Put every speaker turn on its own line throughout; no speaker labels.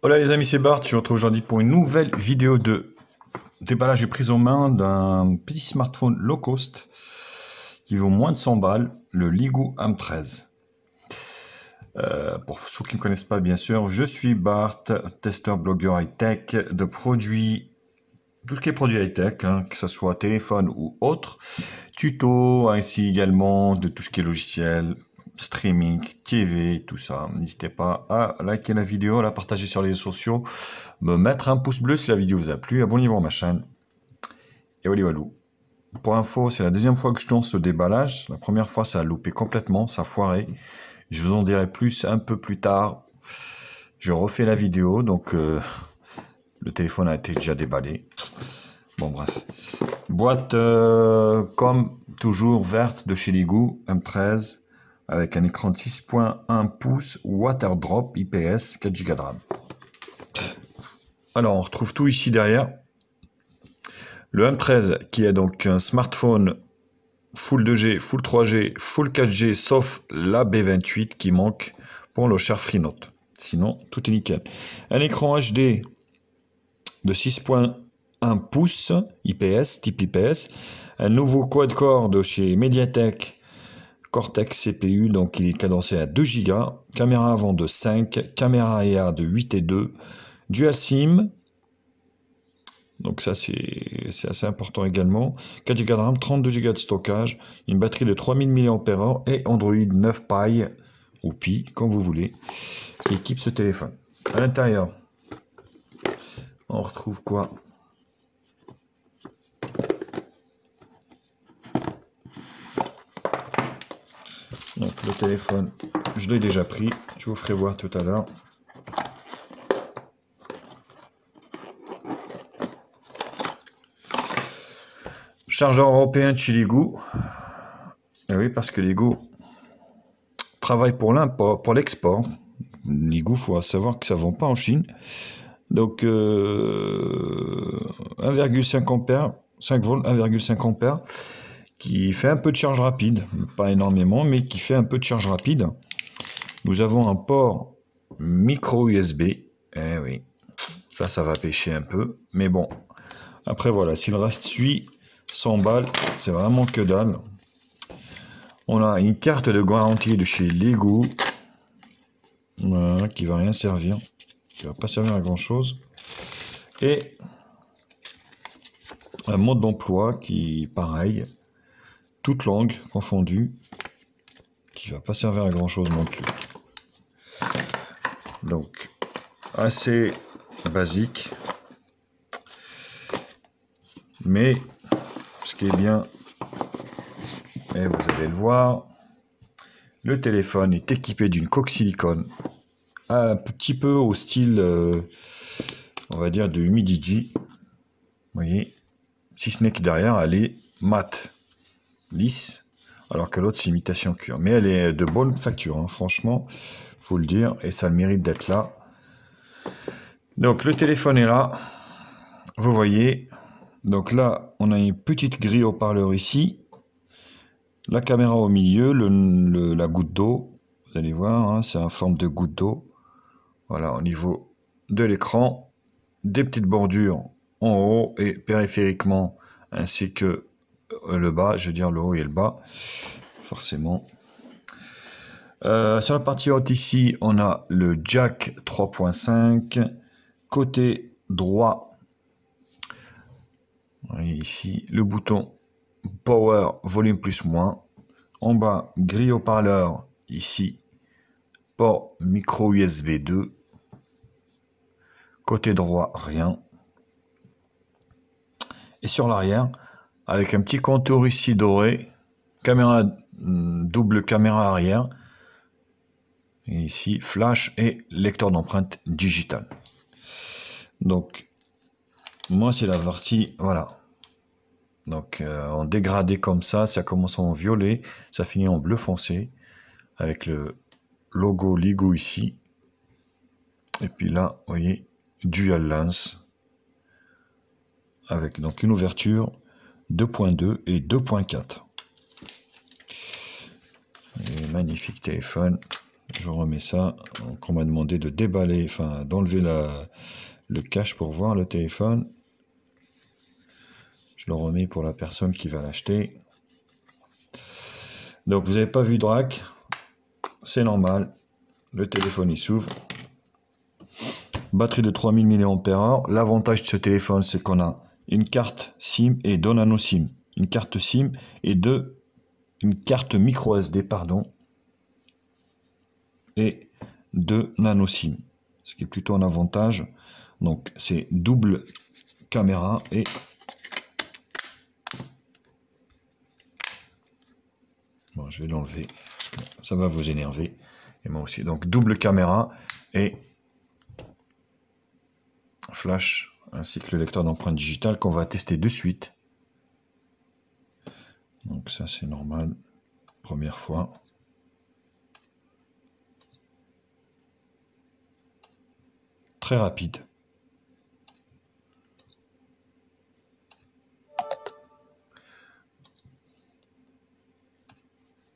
Hola les amis, c'est Bart, je vous retrouve aujourd'hui pour une nouvelle vidéo de déballage et prise en main d'un petit smartphone low cost qui vaut moins de 100 balles, le Ligoo M13. Pour ceux qui ne me connaissent pas, bien sûr, je suis Bart, testeur, blogueur high-tech de produits, tout ce qui est produits high-tech, que ce soit téléphone ou autre, tuto, ainsi également de tout ce qui est logiciel, streaming, TV, tout ça. N'hésitez pas à liker la vidéo, à la partager sur les réseaux sociaux, me mettre un pouce bleu si la vidéo vous a plu, abonnez-vous à ma chaîne. Et voilà, walou. Pour info, c'est la deuxième fois que je lance ce déballage. La première fois, ça a loupé complètement, ça a foiré. Je vous en dirai plus un peu plus tard. Je refais la vidéo, donc le téléphone a été déjà déballé. Bon, bref. Boîte comme toujours verte de chez Ligoo, M13, avec un écran de 6.1 pouces, water drop, IPS, 4 Go de RAM. Alors, on retrouve tout ici derrière. Le M13 qui est donc un smartphone Full 2G, Full 3G, Full 4G, sauf la B28 qui manque pour le cher FreeNote. Sinon, tout est nickel. Un écran HD de 6.1 pouces, IPS, type IPS. Un nouveau quad-core de chez Mediatek, Cortex CPU, donc il est cadencé à 2 Go. Caméra avant de 5, caméra arrière de 8 et 2. Dual SIM. Donc ça c'est assez important également. 4 Go de RAM, 32 Go de stockage, une batterie de 3000 mAh et Android 9 Pie ou Pi, comme vous voulez, qui équipe ce téléphone. À l'intérieur, on retrouve quoi? Donc le téléphone, je l'ai déjà pris, je vous ferai voir tout à l'heure. Chargeur européen de chez Ligoo. Et oui, parce que Ligoo travaille pour l'import, pour l'export. Ligoo, il faut savoir que ça ne vend pas en Chine. Donc 1,5 ampères, 5 volts, 1,5 ampères, qui fait un peu de charge rapide, pas énormément, mais qui fait un peu de charge rapide. Nous avons un port micro USB. Eh oui, ça va pêcher un peu, mais bon. Après voilà, si le reste suit, 100 balles, c'est vraiment que dalle. On a une carte de garantie de chez Ligoo, voilà, qui va rien servir, qui va pas servir à grand chose, et un mode d'emploi qui, pareil, toute langue confondue, qui va pas servir à grand chose non plus. Donc assez basique, mais ce qui est bien, et vous allez le voir, le téléphone est équipé d'une coque silicone, un petit peu au style, on va dire, de Humidigi. Vous voyez, si ce n'est que derrière, elle est mate, lisse, alors que l'autre, c'est imitation cuir. Mais elle est de bonne facture, hein, franchement, faut le dire, et ça a le mérite d'être là. Donc, le téléphone est là, vous voyez. Donc là, on a une petite grille haut-parleur ici. La caméra au milieu, la goutte d'eau, vous allez voir, hein, c'est en forme de goutte d'eau. Voilà, au niveau de l'écran, des petites bordures en haut et périphériquement, ainsi que le bas, je veux dire le haut et le bas, forcément. Sur la partie haute ici, on a le jack 3.5, côté droit, vous voyez ici, le bouton Power, volume plus moins. En bas, grille haut-parleur, ici, port micro USB 2. Côté droit, rien. Et sur l'arrière, avec un petit contour ici doré, caméra, double caméra arrière. Et ici, flash et lecteur d'empreinte digitale. Donc, moi, c'est la partie, voilà. Donc en dégradé comme ça commence en violet, ça finit en bleu foncé, avec le logo Ligoo ici. Et puis là, vous voyez, dual lens, avec donc une ouverture 2.2 et 2.4. Magnifique téléphone, Je remets ça. Donc on m'a demandé de déballer, enfin d'enlever le cache pour voir le téléphone. Je le remets pour la personne qui va l'acheter. Donc vous n'avez pas vu de rack, c'est normal. Le téléphone il s'ouvre. Batterie de 3000 mAh. L'avantage de ce téléphone, c'est qu'on a une carte SIM et deux nano SIM. Une carte SIM et une carte micro SD, pardon. Et deux nano SIM. Ce qui est plutôt un avantage. Donc c'est double caméra et bon, je vais l'enlever parce que ça va vous énerver et moi aussi. Donc double caméra et flash ainsi que le lecteur d'empreintes digitales qu'on va tester de suite. Donc ça c'est normal, première fois. Très rapide.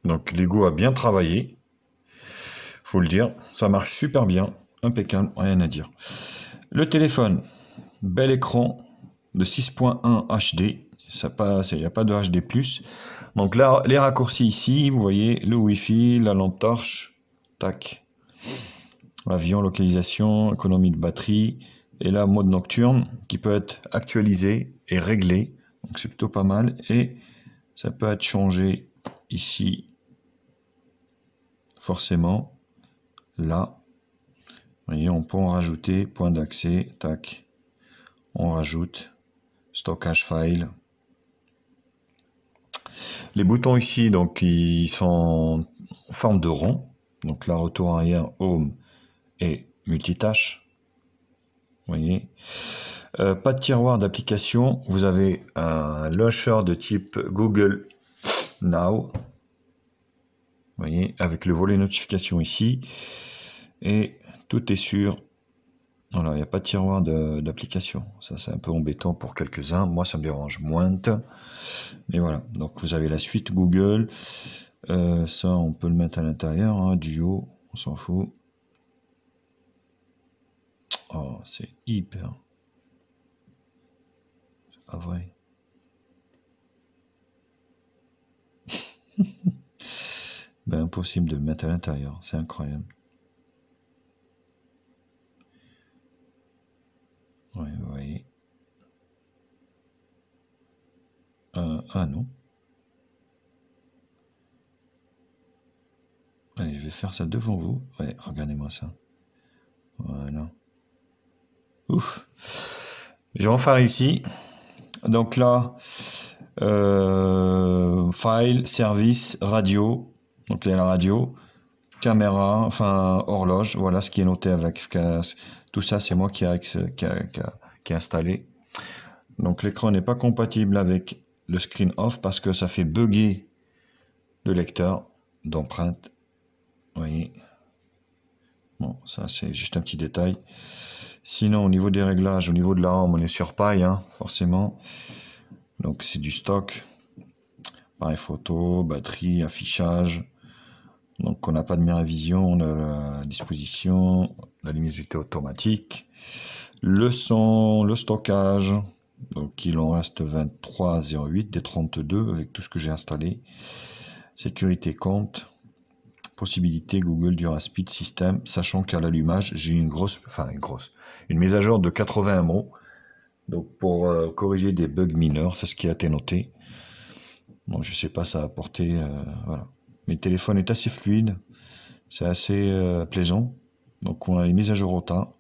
Donc Lego a bien travaillé, faut le dire, ça marche super bien, impeccable, rien à dire. Le téléphone, bel écran de 6.1 HD, il n'y a pas de HD+. Donc là, les raccourcis ici, vous voyez, le Wi-Fi, la lampe torche, tac, avion, localisation, économie de batterie, et là, mode nocturne, qui peut être actualisé et réglé, donc c'est plutôt pas mal, et ça peut être changé ici, forcément, là, vous voyez, on peut en rajouter, point d'accès, tac, on rajoute, stockage file. Les boutons ici, donc, ils sont en forme de rond, donc là, retour arrière, home et multitâche, vous voyez. Pas de tiroir d'application, vous avez un launcher de type Google Now, vous voyez, avec le volet notification ici, et tout est sur, voilà, il n'y a pas de tiroir d'application, ça c'est un peu embêtant pour quelques-uns, moi ça me dérange moins, mais voilà, donc vous avez la suite Google, ça on peut le mettre à l'intérieur, hein, Duo, on s'en fout, oh c'est hyper, c'est pas vrai. Ben, impossible de le mettre à l'intérieur, c'est incroyable. Ouais, vous voyez. Ah non. Allez, je vais faire ça devant vous. Ouais, regardez-moi ça. Voilà. Ouf. Je vais en faire ici. Donc là, file, service, radio. Donc là, la radio, caméra, enfin horloge. Voilà ce qui est noté avec. Tout ça, c'est moi qui a installé. Donc l'écran n'est pas compatible avec le screen off parce que ça fait bugger le lecteur d'empreintes. Vous voyez. Bon, ça c'est juste un petit détail. Sinon, au niveau des réglages, au niveau de la RAM, on est sur paille, hein, forcément. Donc c'est du stock. Pareil, photo, batterie, affichage. Donc on n'a pas de Miravision, on a la disposition, la luminosité automatique. Le son, le stockage. Donc il en reste 23,08 des 32 avec tout ce que j'ai installé. Sécurité compte. Possibilité Google DuraSpeed System, sachant qu'à l'allumage, j'ai eu une mise à jour de 80 mots. Donc pour corriger des bugs mineurs, c'est ce qui a été noté. Bon, je sais pas, ça a apporté, voilà. Mais le téléphone est assez fluide, c'est assez plaisant. Donc on a les mises à jour au tas,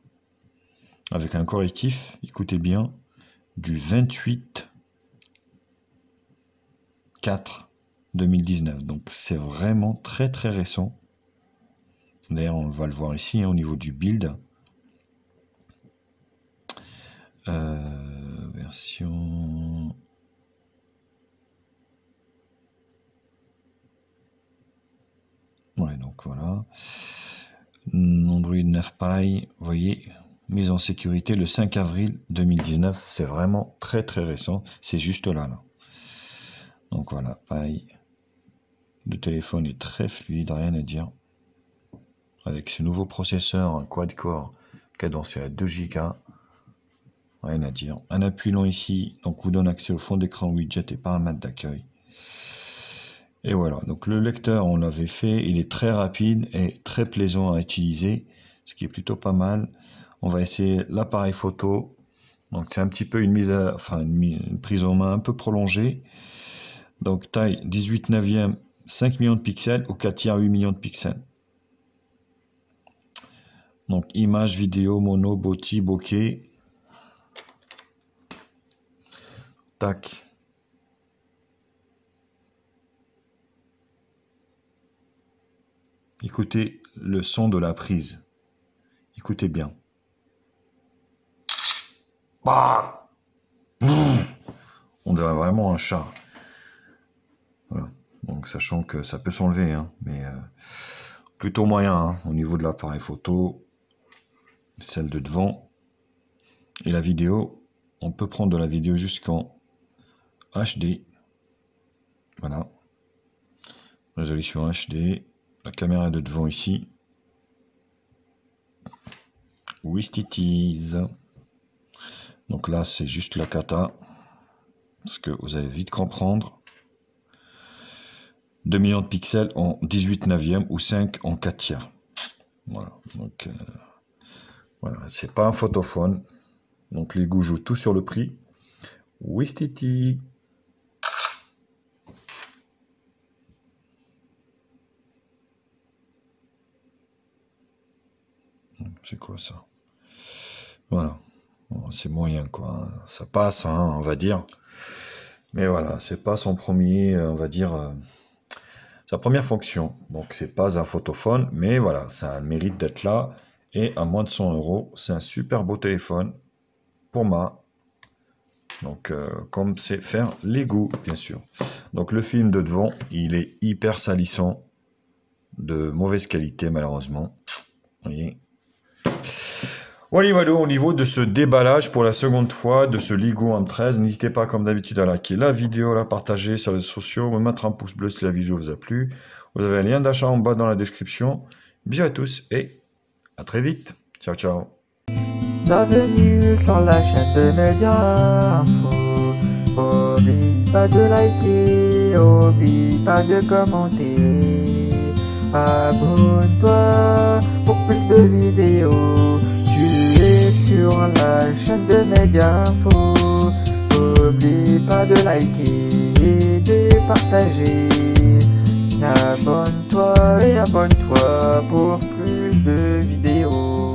avec un correctif, écoutez bien, du 28/4/2019. Donc c'est vraiment très très récent. D'ailleurs, on va le voir ici, hein, au niveau du build. Version... Ouais, donc voilà. Android 9 Pie, vous voyez, mise en sécurité le 5 avril 2019. C'est vraiment très très récent. C'est juste là. Donc voilà, Pie. Le téléphone est très fluide, rien à dire. avec ce nouveau processeur, un quad-core cadencé à 2 Go. Rien à dire. Un appui long ici, donc vous donne accès au fond d'écran, widget et paramètres d'accueil. Et voilà, donc le lecteur, on l'avait fait, il est très rapide et très plaisant à utiliser, ce qui est plutôt pas mal. On va essayer l'appareil photo. Donc c'est un petit peu une prise en main un peu prolongée. Donc taille 18/9, 5 millions de pixels ou 4/3, 8 millions de pixels. Donc image, vidéo, mono, bokeh, bokeh. Tac. Écoutez le son de la prise. Écoutez bien. Bah, on dirait vraiment un chat. Voilà. Donc sachant que ça peut s'enlever, hein, mais plutôt moyen hein, au niveau de l'appareil photo, celle de devant. Et la vidéo, on peut prendre de la vidéo jusqu'en HD. Voilà. Résolution HD. La caméra est de devant ici. With it is. Donc là, c'est juste la cata. Parce que vous allez vite comprendre. 2 millions de pixels en 18/9 ou 5 en 4/3. Voilà. Donc, voilà. C'est pas un photophone. Donc, les goûts jouent tout sur le prix. With it is. C'est quoi ça? Voilà. Bon, c'est moyen quoi. Ça passe, hein, on va dire. Mais voilà, c'est pas son premier, on va dire, sa première fonction. Donc c'est pas un photophone, mais voilà, ça a le mérite d'être là. Et à moins de 100 €, c'est un super beau téléphone pour moi. Donc comme c'est faire les goûts, bien sûr. Donc le film de devant, il est hyper salissant, de mauvaise qualité malheureusement. Vous voyez. Voilà, au niveau de ce déballage pour la seconde fois de ce Lego M13, n'hésitez pas comme d'habitude à liker la vidéo, la partager sur les réseaux sociaux, me mettre un pouce bleu si la vidéo vous a plu. Vous avez un lien d'achat en bas dans la description. Bisous à tous et à très vite. Ciao, ciao.
Bienvenue sur la chaîne de Média Info. Oublie pas de liker, oublie pas de commenter. Abonne-toi pour plus de vidéos. Tu es sur la chaîne de Média Info. Oublie pas de liker et de partager. Abonne-toi et abonne-toi pour plus de vidéos.